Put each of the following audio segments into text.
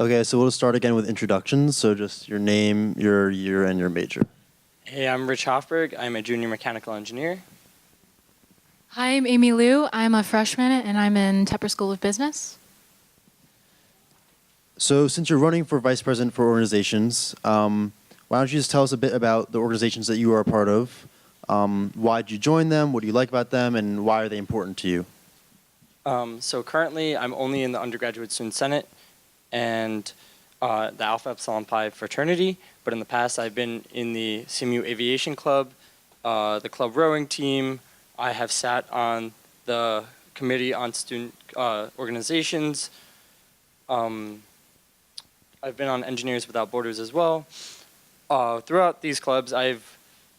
Okay, so we'll start again with introductions. So just your name, your year, and your major. Hey, I'm Rich Hofberg. I'm a junior mechanical engineer. Hi, I'm Amy Liu. I'm a freshman and I'm in Tepper School of Business. So since you're running for vice president for organizations, why don't you just tell us a bit about the organizations that you are a part of? Why did you join them? What do you like about them? And why are they important to you? So currently, I'm only in the undergraduate student senate and the Alpha Epsilon Pi fraternity. But in the past, I've been in the CMU Aviation Club, the club rowing team. I have sat on the committee on student organizations. I've been on Engineers Without Borders as well. Throughout these clubs, I've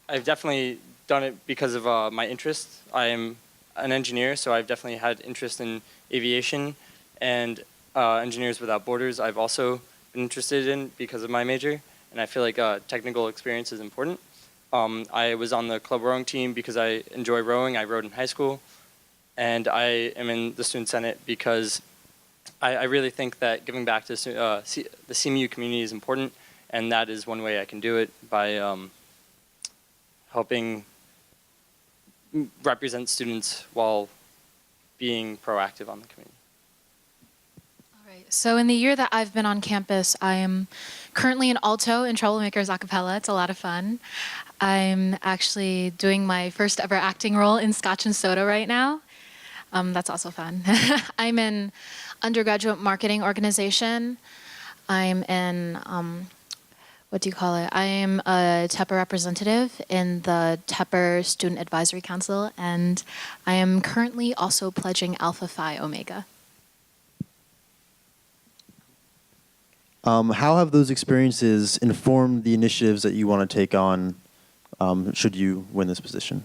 definitely done it because of my interest. I am an engineer, so I've definitely had interest in aviation, and Engineers Without Borders I've also been interested in because of my major, and I feel like technical experience is important. I was on the club rowing team because I enjoy rowing. I rowed in high school, and I am in the student senate because I really think that giving back to the CMU community is important, and that is one way I can do it by helping represent students while being proactive on the community. All right. So in the year that I've been on campus, I am currently an alto in Troublemakers a cappella. It's a lot of fun. I'm actually doing my first ever acting role in Scotch and Soda right now. That's also fun. I'm in undergraduate marketing organization. I'm in, what do you call it? I am a Tepper representative in the Tepper Student Advisory Council, and I am currently also pledging Alpha Phi Omega. How have those experiences informed the initiatives that you want to take on should you win this position?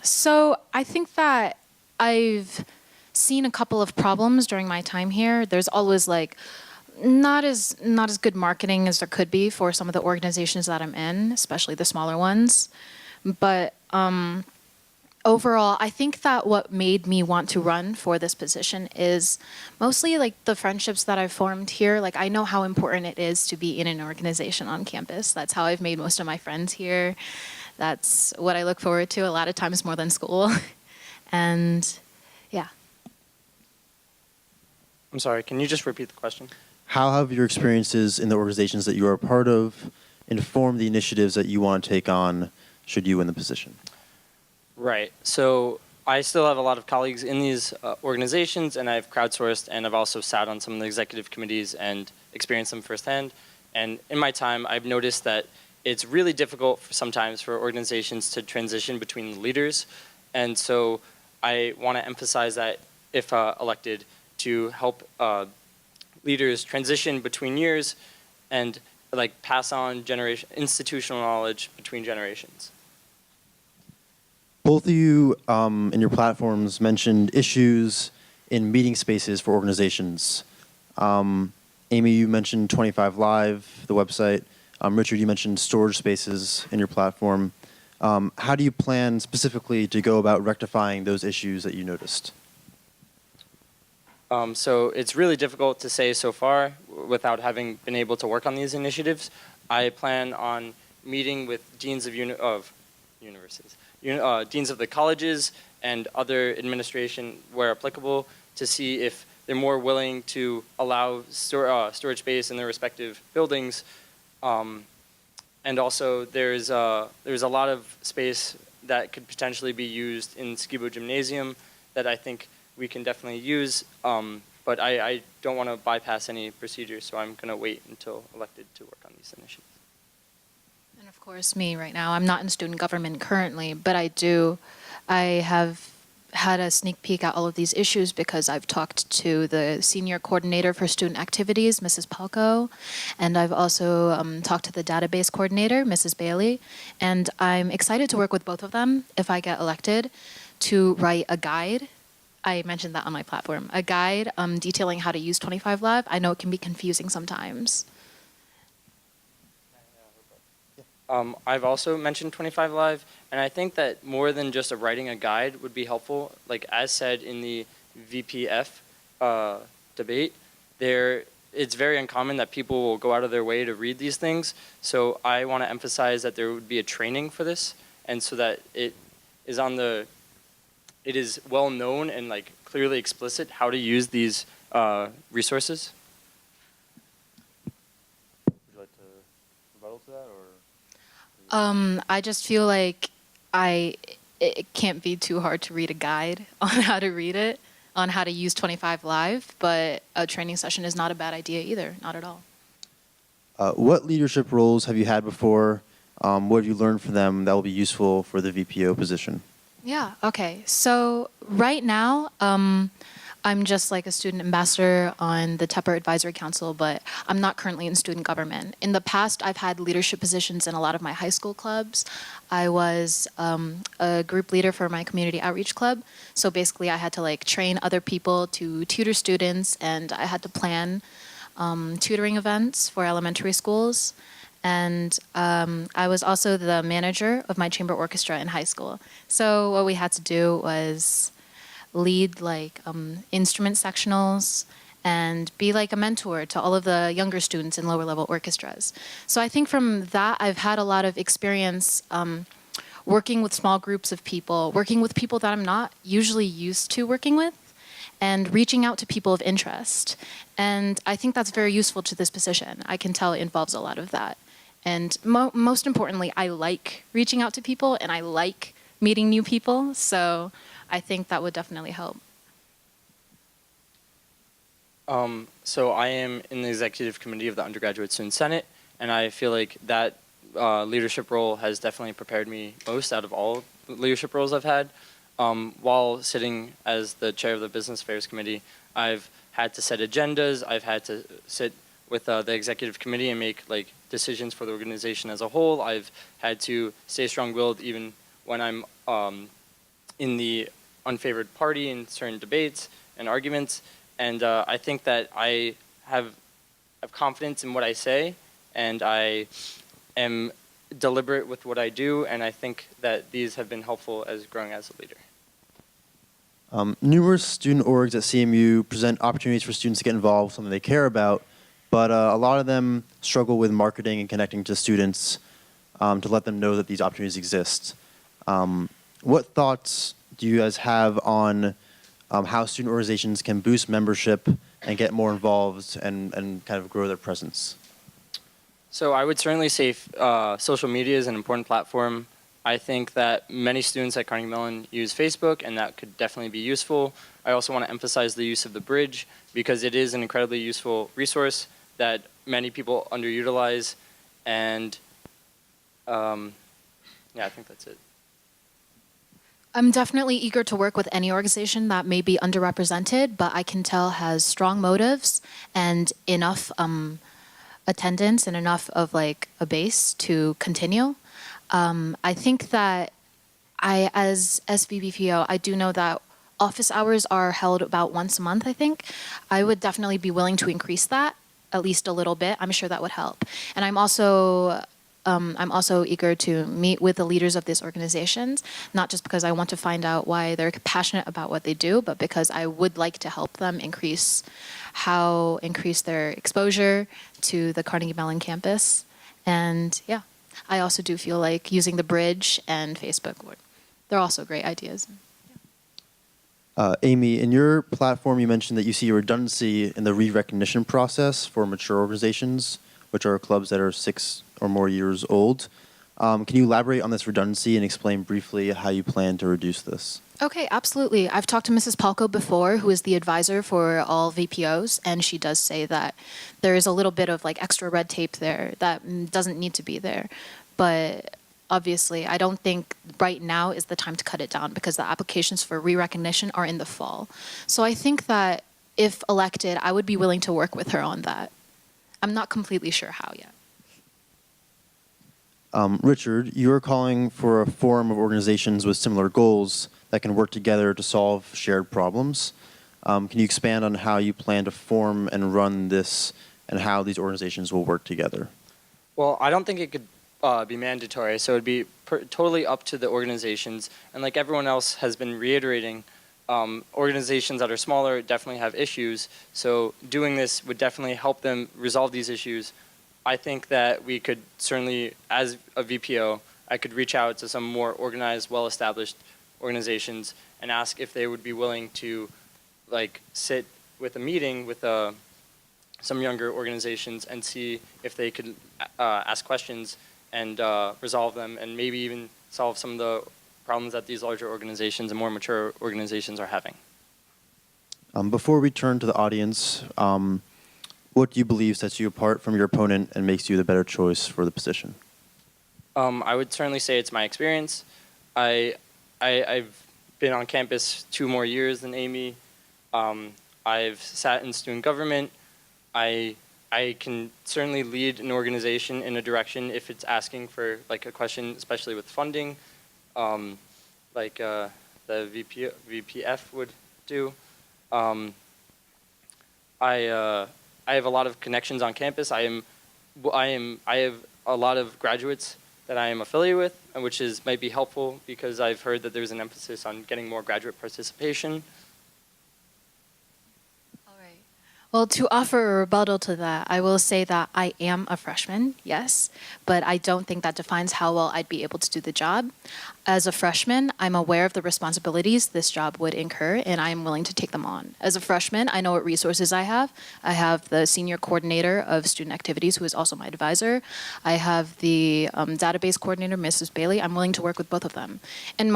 So I think that I've seen a couple of problems during my time here. There's always like not as good marketing as there could be for some of the organizations that I'm in, especially the smaller ones. But overall, I think that what made me want to run for this position is mostly like the friendships that I've formed here. Like I know how important it is to be in an organization on campus. That's how I've made most of my friends here. That's what I look forward to a lot of times more than school. And yeah. I'm sorry, can you just repeat the question? How have your experiences in the organizations that you are a part of informed the initiatives that you want to take on should you win the position? Right. So I still have a lot of colleagues in these organizations, and I've crowdsourced, and I've also sat on some of the executive committees and experienced them firsthand. And in my time, I've noticed that it's really difficult sometimes for organizations to transition between leaders. And so I want to emphasize that if elected, to help leaders transition between years and like pass on institutional knowledge between generations. Both of you in your platforms mentioned issues in meeting spaces for organizations. Amy, you mentioned 25 Live, the website. Richard, you mentioned storage spaces in your platform. How do you plan specifically to go about rectifying those issues that you noticed? So it's really difficult to say so far without having been able to work on these initiatives. I plan on meeting with deans of universities, deans of the colleges and other administration where applicable to see if they're more willing to allow storage space in their respective buildings. And also there's a lot of space that could potentially be used in Skibo Gymnasium that I think we can definitely use, but I don't want to bypass any procedures, so I'm going to wait until elected to work on these initiatives. And of course, me right now, I'm not in student government currently, but I have had a sneak peek at all of these issues because I've talked to the senior coordinator for student activities, Mrs. Palco, and I've also talked to the database coordinator, Mrs. Bailey, and I'm excited to work with both of them if I get elected to write a guide. I mentioned that on my platform, a guide detailing how to use 25 Live. I know it can be confusing sometimes. I've also mentioned 25 Live, and I think that more than just writing a guide would be helpful. Like as said in the VPF debate, there it's very uncommon that people will go out of their way to read these things. So I want to emphasize that there would be a training for this, and so that it is well known and like clearly explicit how to use these resources. Would you like to rebuttal to that, or? I just feel like it can't be too hard to read a guide on how to read it, on how to use 25 Live, but a training session is not a bad idea either, not at all. What leadership roles have you had before? What have you learned from them that will be useful for the VPO position? Yeah, okay. So right now, I'm just like a student ambassador on the Tepper Advisory Council, but I'm not currently in student government. In the past, I've had leadership positions in a lot of my high school clubs. I was a group leader for my community outreach club. So basically, I had to like train other people to tutor students, and I had to plan tutoring events for elementary schools. And I was also the manager of my chamber orchestra in high school. So what we had to do was lead like instrument sectionals and be like a mentor to all of the younger students in lower level orchestras. So I think from that, I've had a lot of experience working with small groups of people, working with people that I'm not usually used to working with, and reaching out to people of interest. And I think that's very useful to this position. I can tell it involves a lot of that. And most importantly, I like reaching out to people and I like meeting new people. So I think that would definitely help. So I am in the executive committee of the Undergraduate Student Senate, and I feel like that leadership role has definitely prepared me most out of all leadership roles I've had. While sitting as the chair of the Business Affairs Committee, I've had to set agendas, I've had to sit with the executive committee and make like decisions for the organization as a whole. I've had to stay strong-willed even when I'm in the unfavored party in certain debates and arguments. And I think that I have confidence in what I say, and I am deliberate with what I do, and I think that these have been helpful as growing as a leader. Numerous student orgs at CMU present opportunities for students to get involved with something they care about, but a lot of them struggle with marketing and connecting to students to let them know that these opportunities exist. What thoughts do you guys have on how student organizations can boost membership and get more involved and kind of grow their presence? So I would certainly say social media is an important platform. I think that many students at Carnegie Mellon use Facebook, and that could definitely be useful. I also want to emphasize the use of the bridge because it is an incredibly useful resource that many people underutilize. And yeah, I think that's it. I'm definitely eager to work with any organization that may be underrepresented, but I can tell has strong motives and enough attendance and enough of like a base to continue. I think that as SVBPO, I do know that office hours are held about once a month, I think. I would definitely be willing to increase that at least a little bit. I'm sure that would help. And I'm also eager to meet with the leaders of these organizations, not just because I want to find out why they're passionate about what they do, but because I would like to help them increase their exposure to the Carnegie Mellon campus. And yeah, I also do feel like using the bridge and Facebook, they're also great ideas. Amy, in your platform, you mentioned that you see a redundancy in the re-recognition process for mature organizations, which are clubs that are 6 or more years old. Can you elaborate on this redundancy and explain briefly how you plan to reduce this? Okay, absolutely. I've talked to Mrs. Palco before, who is the advisor for all VPOs, and she does say that there is a little bit of like extra red tape there that doesn't need to be there. But obviously, I don't think right now is the time to cut it down because the applications for re-recognition are in the fall. So I think that if elected, I would be willing to work with her on that. I'm not completely sure how yet. Richard, you're calling for a forum of organizations with similar goals that can work together to solve shared problems. Can you expand on how you plan to form and run this and how these organizations will work together? Well, I don't think it could be mandatory, so it would be totally up to the organizations. And like everyone else has been reiterating, organizations that are smaller definitely have issues. So doing this would definitely help them resolve these issues. I think that we could certainly, as a VPO, I could reach out to some more organized, well-established organizations and ask if they would be willing to like sit with a meeting with some younger organizations and see if they could ask questions and resolve them, and maybe even solve some of the problems that these larger organizations and more mature organizations are having. Before we turn to the audience, what do you believe sets you apart from your opponent and makes you the better choice for the position? I would certainly say it's my experience. I've been on campus 2 more years than Amy. I've sat in student government. I can certainly lead an organization in a direction if it's asking for like a question, especially with funding, like the VPF would do. I have a lot of connections on campus. I have a lot of graduates that I am affiliated with, which might be helpful because I've heard that there's an emphasis on getting more graduate participation. Well, to offer a rebuttal to that, I will say that I am a freshman, yes, but I don't think that defines how well I'd be able to do the job. As a freshman, I'm aware of the responsibilities this job would incur, and I am willing to take them on. As a freshman, I know what resources I have. I have the senior coordinator of student activities, who is also my advisor. I have the database coordinator, Mrs. Bailey. I'm willing to work with both of them. And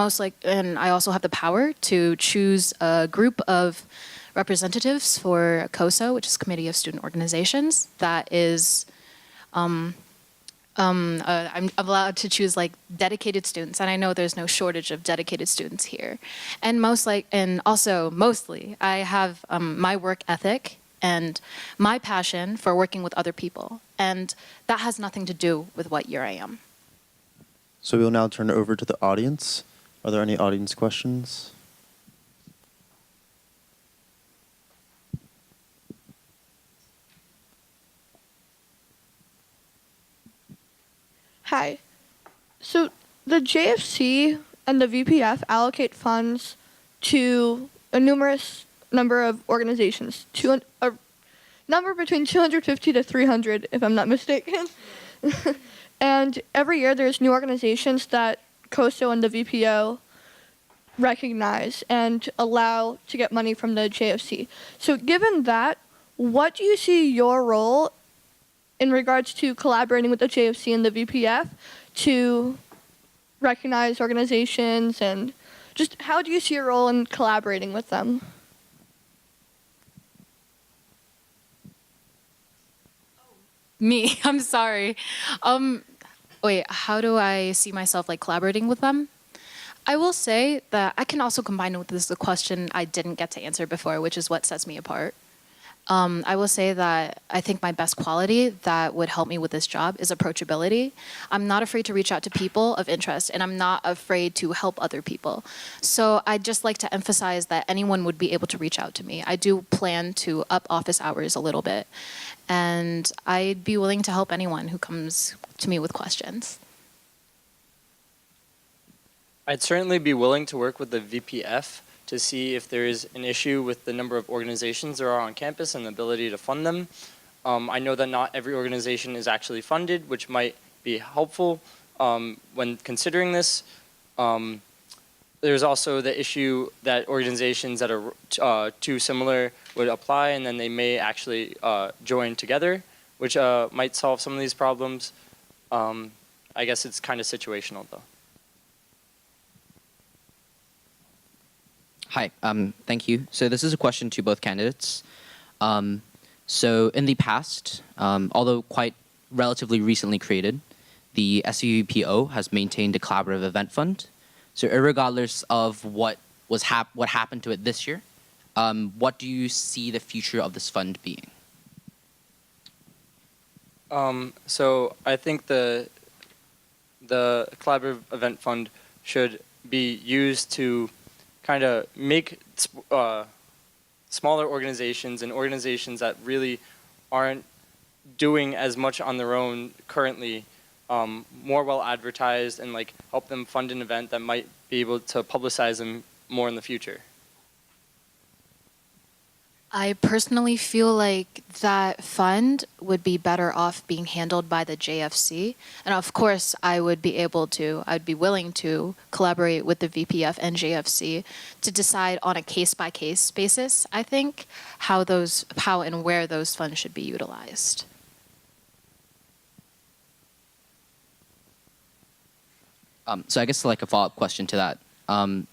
I also have the power to choose a group of representatives for COSO, which is Committee of Student Organizations. That is, I'm allowed to choose like dedicated students, and I know there's no shortage of dedicated students here. And mostly, I have my work ethic and my passion for working with other people, and that has nothing to do with what year I am. So we'll now turn it over to the audience. Are there any audience questions? Hi. So the JFC and the VPF allocate funds to a numerous number of organizations, a number between 250 to 300, if I'm not mistaken. And every year there's new organizations that COSO and the VPO recognize and allow to get money from the JFC. So given that, what do you see your role in regards to collaborating with the JFC and the VPF to recognize organizations, and just how do you see your role in collaborating with them? Me, I'm sorry. Wait, how do I see myself like collaborating with them? I will say that I can also combine with this the question I didn't get to answer before, which is what sets me apart. I will say that I think my best quality that would help me with this job is approachability. I'm not afraid to reach out to people of interest, and I'm not afraid to help other people. So I'd just like to emphasize that anyone would be able to reach out to me. I do plan to up office hours a little bit, and I'd be willing to help anyone who comes to me with questions. I'd certainly be willing to work with the VPF to see if there is an issue with the number of organizations there are on campus and the ability to fund them. I know that not every organization is actually funded, which might be helpful when considering this. There's also the issue that organizations that are too similar would apply, and then they may actually join together, which might solve some of these problems. I guess it's kind of situational, though. Hi, thank you. So this is a question to both candidates. So in the past, although quite relatively recently created, the SUVPO has maintained a collaborative event fund. So irregardless of what happened to it this year, what do you see the future of this fund being? So I think the collaborative event fund should be used to kind of make smaller organizations and organizations that really aren't doing as much on their own currently more well advertised, and like help them fund an event that might be able to publicize them more in the future. I personally feel like that fund would be better off being handled by the JFC. And of course, I'd be willing to collaborate with the VPF and JFC to decide on a case by case basis, I think, how and where those funds should be utilized. So I guess like a follow-up question to that.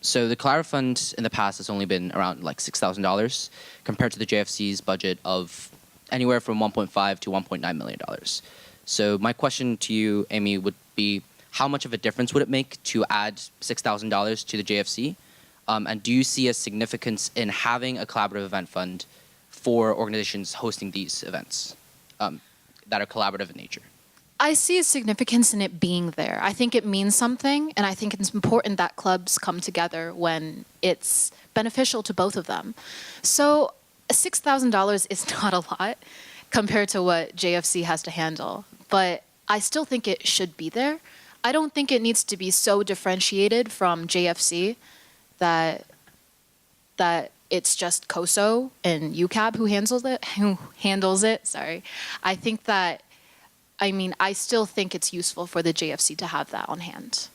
So the Collaborative Fund in the past has only been around like $6,000 compared to the JFC's budget of anywhere from $1.5 to $1.9 million. So my question to you, Amy, would be how much of a difference would it make to add $6,000 to the JFC? And do you see a significance in having a collaborative event fund for organizations hosting these events that are collaborative in nature? I see a significance in it being there. I think it means something, and I think it's important that clubs come together when it's beneficial to both of them. So $6,000 is not a lot compared to what JFC has to handle, but I still think it should be there. I don't think it needs to be so differentiated from JFC that it's just COSO and UCAB who handles it. Sorry. I still think it's useful for the JFC to have that on hand.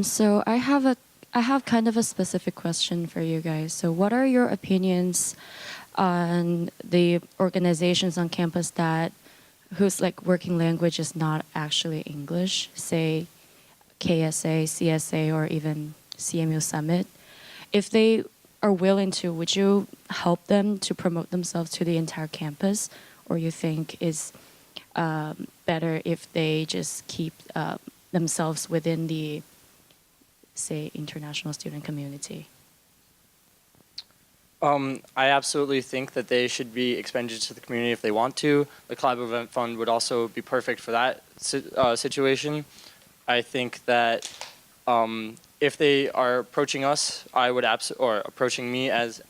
So I have kind of a specific question for you guys. So what are your opinions on the organizations on campus whose like working language is not actually English, say KSA, CSA, or even CMU Summit? If they are willing to, would you help them to promote themselves to the entire campus, or you think is better if they just keep themselves within the, say, international student community? I absolutely think that they should be expanded to the community if they want to. The Collaborative Event Fund would also be perfect for that situation. I think that if they are approaching us, or approaching me as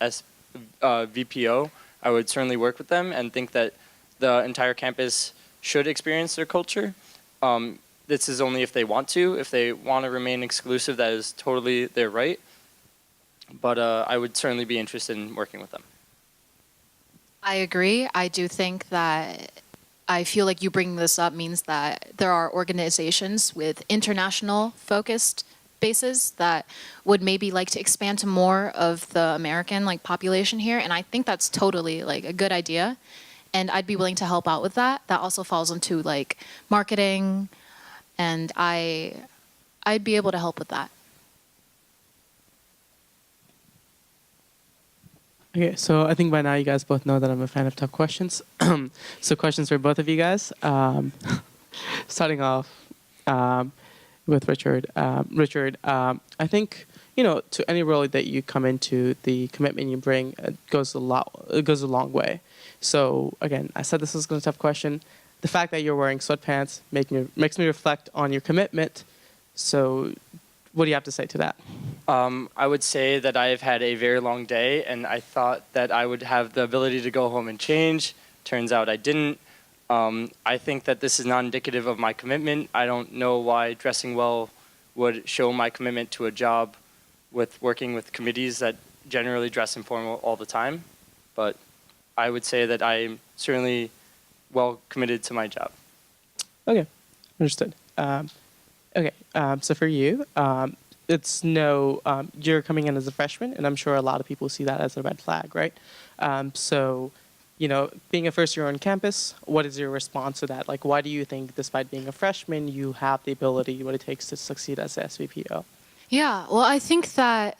VPO, I would certainly work with them and think that the entire campus should experience their culture. This is only if they want to. If they want to remain exclusive, that is totally their right. But I would certainly be interested in working with them. I agree. I do think that I feel like you bringing this up means that there are organizations with international focused bases that would maybe like to expand to more of the American population here, and I think that's totally a good idea, and I'd be willing to help out with that. That also falls into marketing, and I'd be able to help with that. Okay, so I think by now you guys both know that I'm a fan of tough questions. So questions for both of you guys. Starting off with Richard. Richard, I think to any role that you come into, the commitment you bring goes a long way. So again, I said this was going to be a tough question. The fact that you're wearing sweatpants makes me reflect on your commitment. So what do you have to say to that? I would say that I've had a very long day, and I thought that I would have the ability to go home and change. Turns out I didn't. I think that this is not indicative of my commitment. I don't know why dressing well would show my commitment to a job with working with committees that generally dress informal all the time. But I would say that I'm certainly well committed to my job. Okay, understood. So for you, you're coming in as a freshman, and I'm sure a lot of people see that as a red flag, right? So, being a first year on campus, what is your response to that? Why do you think, despite being a freshman, you have the ability, what it takes to succeed as an SVPO? Yeah, well, I think that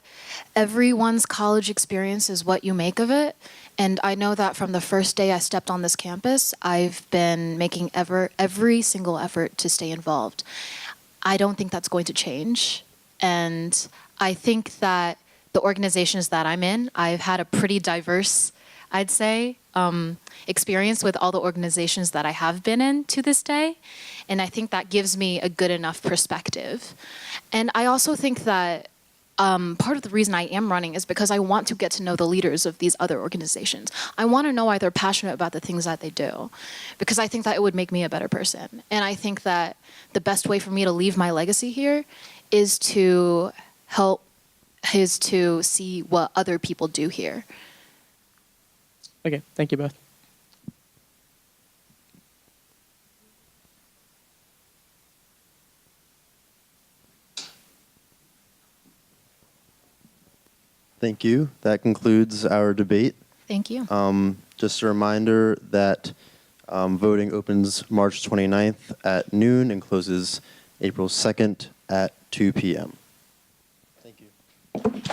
everyone's college experience is what you make of it. And I know that from the first day I stepped on this campus, I've been making every single effort to stay involved. I don't think that's going to change. And I think that the organizations that I'm in, I've had a pretty diverse, I'd say, experience with all the organizations that I have been in to this day. And I think that gives me a good enough perspective. And I also think that part of the reason I am running is because I want to get to know the leaders of these other organizations. I want to know why they're passionate about the things that they do, because I think that it would make me a better person. And I think that the best way for me to leave my legacy here is to help is to see what other people do here. Okay, thank you both. Thank you. That concludes our debate. Thank you. Just a reminder that voting opens March 29th at noon and closes April 2nd at 2 p.m. Thank you.